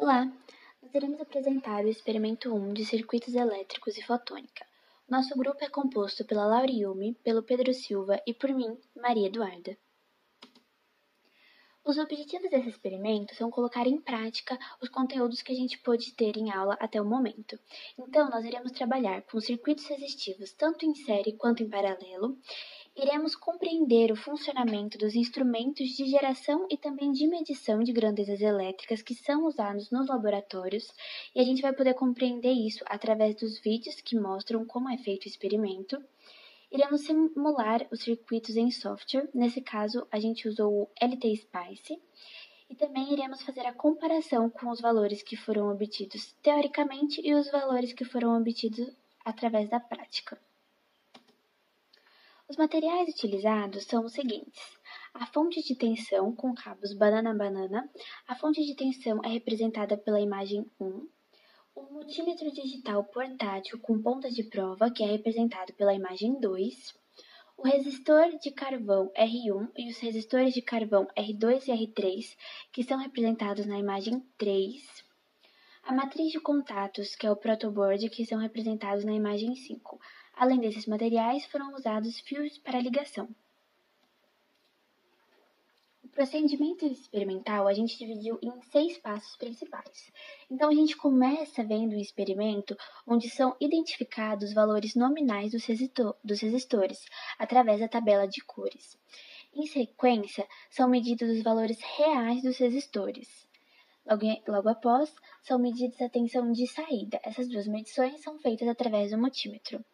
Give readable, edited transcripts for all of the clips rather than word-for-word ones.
Olá, nós iremos apresentar o experimento 1 de circuitos elétricos e fotônica. Nosso grupo é composto pela Laura Yumi, pelo Pedro Silva e por mim, Maria Eduarda. Os objetivos desse experimento são colocar em prática os conteúdos que a gente pôde ter em aula até o momento. Então, nós iremos trabalhar com circuitos resistivos tanto em série quanto em paralelo. Iremos compreender o funcionamento dos instrumentos de geração e também de medição de grandezas elétricas que são usados nos laboratórios, e a gente vai poder compreender isso através dos vídeos que mostram como é feito o experimento. Iremos simular os circuitos em software, nesse caso a gente usou o LT-Spice, e também iremos fazer a comparação com os valores que foram obtidos teoricamente e os valores que foram obtidos através da prática. Os materiais utilizados são os seguintes: a fonte de tensão com cabos banana-banana. A fonte de tensão é representada pela imagem 1. O multímetro digital portátil com ponta de prova, que é representado pela imagem 2. O resistor de carvão R1 e os resistores de carvão R2 e R3, que são representados na imagem 3. A matriz de contatos, que é o protoboard, que são representados na imagem 5. Além desses materiais, foram usados fios para ligação. O procedimento experimental a gente dividiu em 6 passos principais. Então, a gente começa vendo o experimento onde são identificados os valores nominais dos resistores, através da tabela de cores. Em sequência, são medidos os valores reais dos resistores. Logo após, são medidas a tensão de saída. Essas duas medições são feitas através do multímetro.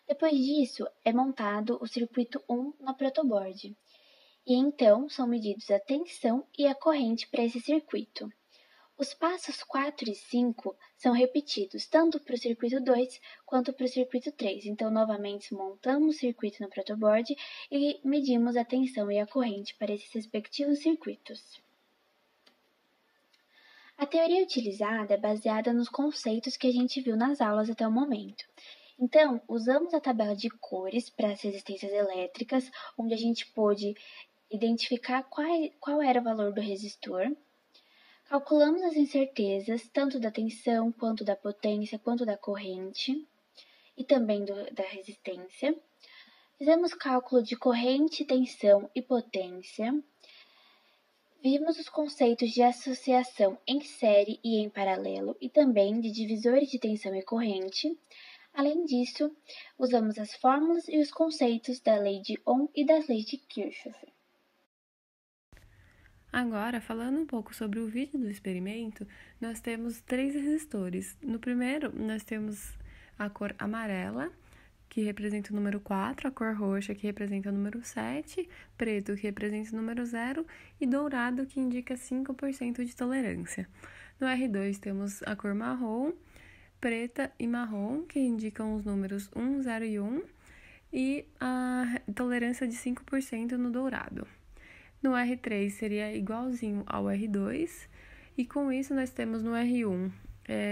Depois disso, é montado o circuito 1 na protoboard. E então, são medidos a tensão e a corrente para esse circuito. Os passos 4 e 5 são repetidos tanto para o circuito 2 quanto para o circuito 3. Então, novamente, montamos o circuito no protoboard e medimos a tensão e a corrente para esses respectivos circuitos. A teoria utilizada é baseada nos conceitos que a gente viu nas aulas até o momento. Então, usamos a tabela de cores para as resistências elétricas, onde a gente pôde identificar qual era o valor do resistor. Calculamos as incertezas, tanto da tensão, quanto da potência, quanto da corrente, e também da resistência. Fizemos cálculo de corrente, tensão e potência. Vimos os conceitos de associação em série e em paralelo, e também de divisores de tensão e corrente. Além disso, usamos as fórmulas e os conceitos da lei de Ohm e das leis de Kirchhoff. Agora, falando um pouco sobre o vídeo do experimento, nós temos 3 resistores. No primeiro, nós temos a cor amarela, que representa o número 4, a cor roxa, que representa o número 7, preto, que representa o número 0, e dourado, que indica 5% de tolerância. No R2, temos a cor marrom, preta e marrom, que indicam os números 1, 0 e 1, e a tolerância de 5% no dourado. No R3 seria igualzinho ao R2, e com isso nós temos no R1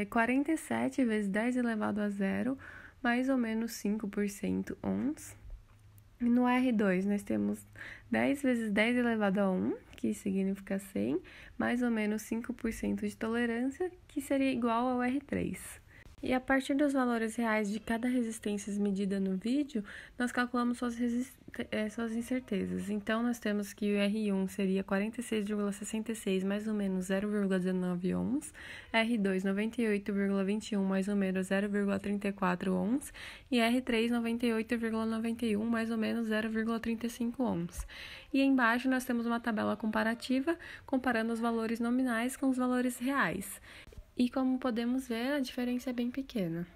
47 vezes 10 elevado a 0, mais ou menos 5% ohms. No R2 nós temos 10 vezes 10 elevado a 1, que significa 100, mais ou menos 5% de tolerância, que seria igual ao R3. E a partir dos valores reais de cada resistência medida no vídeo, nós calculamos suas incertezas. Então, nós temos que o R1 seria 46,66 mais ou menos 0,19 ohms, R2 98,21 mais ou menos 0,34 ohms e R3 98,91 mais ou menos 0,35 ohms. E embaixo nós temos uma tabela comparativa comparando os valores nominais com os valores reais. E como podemos ver, a diferença é bem pequena.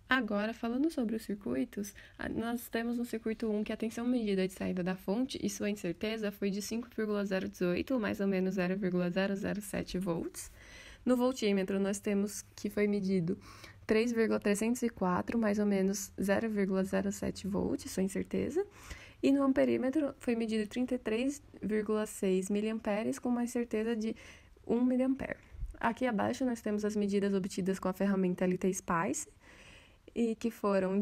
Agora, falando sobre os circuitos, nós temos no circuito 1 que a tensão medida de saída da fonte e sua incerteza foi de 5,018, mais ou menos 0,007 volts. No voltímetro, nós temos que foi medido 3,304, mais ou menos 0,07 volts, sua incerteza. E no amperímetro, foi medido 33,6 miliamperes com uma certeza de 1 miliampere. Aqui abaixo nós temos as medidas obtidas com a ferramenta LT-Spice, e que foram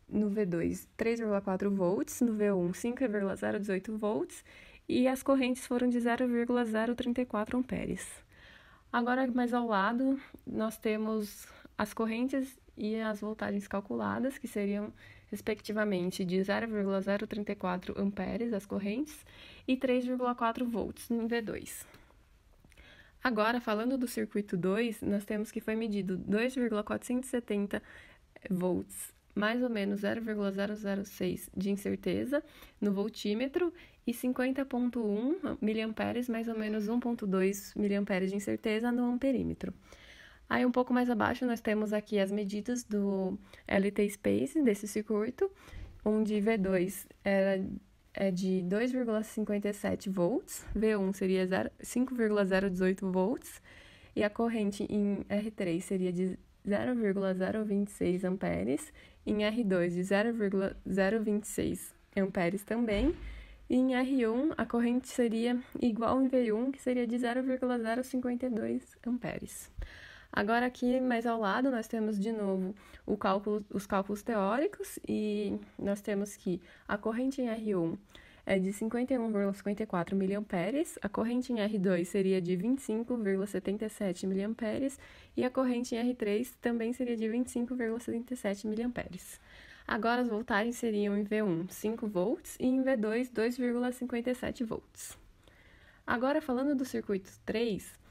no V2 3,4 volts, no V1 5,018 volts e as correntes foram de 0,034 amperes. Agora, mais ao lado, nós temos as correntes e as voltagens calculadas, que seriam, respectivamente, de 0,034 amperes as correntes e 3,4 volts em V2. Agora, falando do circuito 2, nós temos que foi medido 2,470 volts, mais ou menos 0,006 de incerteza no voltímetro e 50,1 miliamperes, mais ou menos 1,2 miliamperes de incerteza no amperímetro. Aí um pouco mais abaixo nós temos aqui as medidas do LT Space desse circuito, onde V2 é de 2,57 volts, V1 seria 5,018 volts e a corrente em R3 seria de 0,026 amperes, em R2 de 0,026 amperes também, e em R1 a corrente seria igual em V1, que seria de 0,052 amperes. Agora aqui mais ao lado nós temos de novo os cálculos teóricos e nós temos que a corrente em R1 é de 51,54 miliamperes, a corrente em R2 seria de 25,77 miliamperes e a corrente em R3 também seria de 25,77 miliamperes. Agora as voltagens seriam em V1 5 volts e em V2 2,57 volts. Agora falando do circuito 3,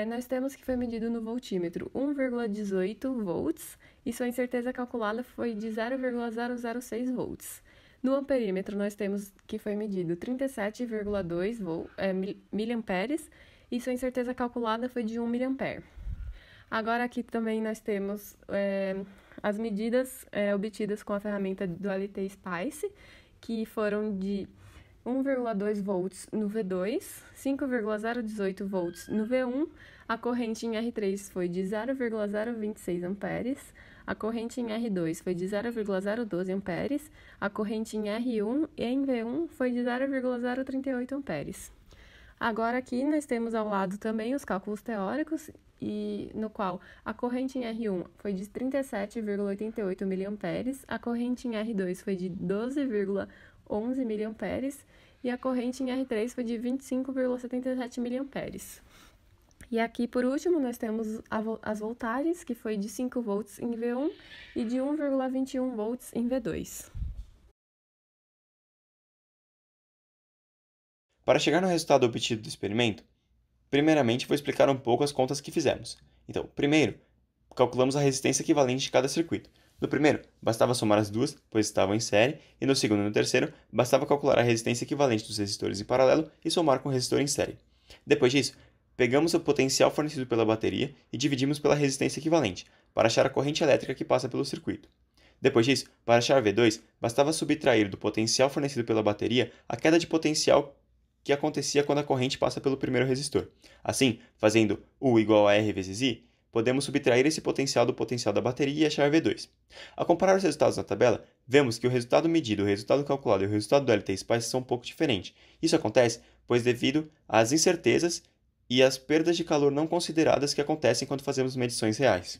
nós temos que foi medido no voltímetro 1,18 volts e sua incerteza calculada foi de 0,006 volts. No amperímetro, nós temos que foi medido 37,2 miliamperes e sua incerteza calculada foi de 1 miliampere. Agora aqui também nós temos as medidas obtidas com a ferramenta do LT Spice, que foram de 1,2 volts no V2, 5,018 volts no V1, a corrente em R3 foi de 0,026 amperes, a corrente em R2 foi de 0,012 amperes, a corrente em R1 e em V1 foi de 0,038 amperes. Agora aqui nós temos ao lado também os cálculos teóricos, e no qual a corrente em R1 foi de 37,88 miliamperes, a corrente em R2 foi de 12,11 miliamperes e a corrente em R3 foi de 25,77 miliamperes. E aqui, por último, nós temos as voltagens, que foi de 5 volts em V1 e de 1,21 volts em V2. Para chegar no resultado obtido do experimento, primeiramente vou explicar um pouco as contas que fizemos. Então, primeiro, calculamos a resistência equivalente de cada circuito. No primeiro, bastava somar as duas, pois estavam em série, e no segundo e no terceiro, bastava calcular a resistência equivalente dos resistores em paralelo e somar com o resistor em série. Depois disso, pegamos o potencial fornecido pela bateria e dividimos pela resistência equivalente, para achar a corrente elétrica que passa pelo circuito. Depois disso, para achar V2, bastava subtrair do potencial fornecido pela bateria a queda de potencial que acontecia quando a corrente passa pelo primeiro resistor. Assim, fazendo U igual a R vezes I, podemos subtrair esse potencial do potencial da bateria e achar V2. Ao comparar os resultados na tabela, vemos que o resultado medido, o resultado calculado e o resultado do LT Spice são um pouco diferentes. Isso acontece pois devido às incertezas e às perdas de calor não consideradas que acontecem quando fazemos medições reais.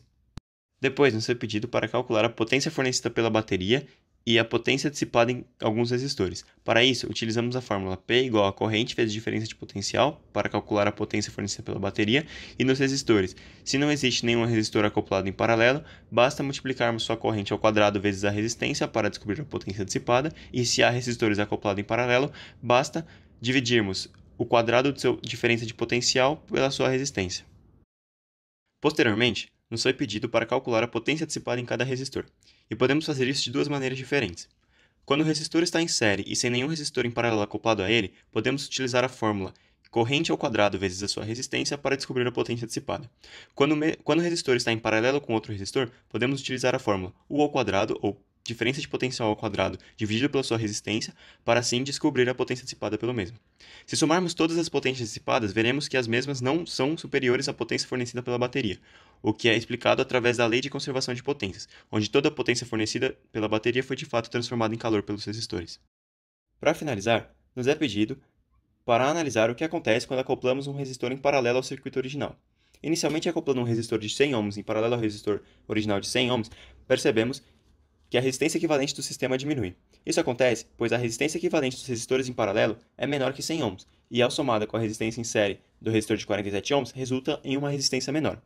Depois, nos foi pedido para calcular a potência fornecida pela bateria e a potência dissipada em alguns resistores. Para isso, utilizamos a fórmula P igual a corrente vezes diferença de potencial para calcular a potência fornecida pela bateria e nos resistores. Se não existe nenhum resistor acoplado em paralelo, basta multiplicarmos sua corrente ao quadrado vezes a resistência para descobrir a potência dissipada, e se há resistores acoplados em paralelo, basta dividirmos o quadrado de sua diferença de potencial pela sua resistência. Posteriormente, nos foi pedido para calcular a potência dissipada em cada resistor, e podemos fazer isso de duas maneiras diferentes. Quando o resistor está em série e sem nenhum resistor em paralelo acoplado a ele, podemos utilizar a fórmula corrente ao quadrado vezes a sua resistência para descobrir a potência dissipada. Quando o resistor está em paralelo com outro resistor, podemos utilizar a fórmula U ao quadrado, ou diferença de potencial ao quadrado dividido pela sua resistência, para assim descobrir a potência dissipada pelo mesmo. Se somarmos todas as potências dissipadas, veremos que as mesmas não são superiores à potência fornecida pela bateria, o que é explicado através da lei de conservação de potências, onde toda a potência fornecida pela bateria foi de fato transformada em calor pelos resistores. Para finalizar, nos é pedido para analisar o que acontece quando acoplamos um resistor em paralelo ao circuito original. Inicialmente, acoplando um resistor de 100 ohms em paralelo ao resistor original de 100 ohms, percebemos que a resistência equivalente do sistema diminui. Isso acontece pois a resistência equivalente dos resistores em paralelo é menor que 100 ohms, e ao somada com a resistência em série do resistor de 47 ohms, resulta em uma resistência menor.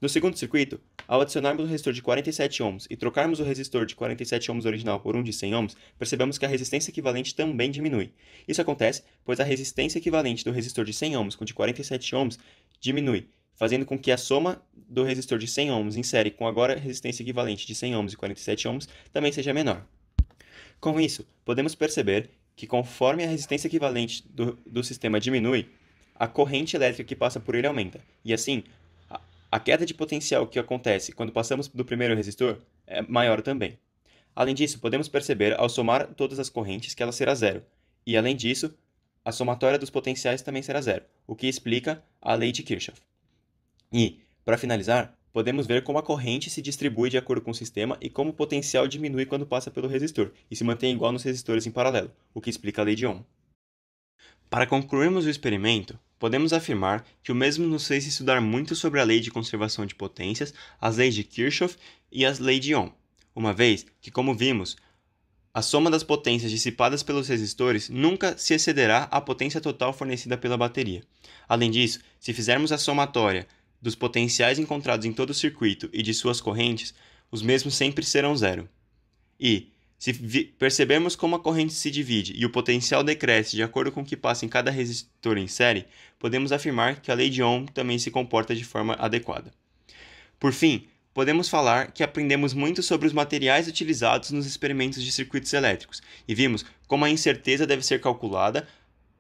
No segundo circuito, ao adicionarmos o resistor de 47 ohms e trocarmos o resistor de 47 ohms original por um de 100 ohms, percebemos que a resistência equivalente também diminui. Isso acontece pois a resistência equivalente do resistor de 100 ohms com de 47 ohms diminui, fazendo com que a soma do resistor de 100 ohms em série com agora a resistência equivalente de 100 ohms e 47 ohms também seja menor. Com isso, podemos perceber que conforme a resistência equivalente do sistema diminui, a corrente elétrica que passa por ele aumenta, e assim, a queda de potencial que acontece quando passamos do primeiro resistor é maior também. Além disso, podemos perceber ao somar todas as correntes que ela será zero, e além disso, a somatória dos potenciais também será zero, o que explica a lei de Kirchhoff. E, para finalizar, podemos ver como a corrente se distribui de acordo com o sistema e como o potencial diminui quando passa pelo resistor, e se mantém igual nos resistores em paralelo, o que explica a lei de Ohm. Para concluirmos o experimento, podemos afirmar que o mesmo nos fez estudar muito sobre a lei de conservação de potências, as leis de Kirchhoff e as leis de Ohm, uma vez que, como vimos, a soma das potências dissipadas pelos resistores nunca se excederá à potência total fornecida pela bateria. Além disso, se fizermos a somatória dos potenciais encontrados em todo o circuito e de suas correntes, os mesmos sempre serão zero. E, se percebermos como a corrente se divide e o potencial decresce de acordo com o que passa em cada resistor em série, podemos afirmar que a lei de Ohm também se comporta de forma adequada. Por fim, podemos falar que aprendemos muito sobre os materiais utilizados nos experimentos de circuitos elétricos e vimos como a incerteza deve ser calculada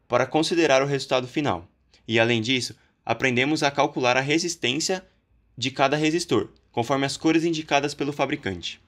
para considerar o resultado final. E, além disso, aprendemos a calcular a resistência de cada resistor, conforme as cores indicadas pelo fabricante.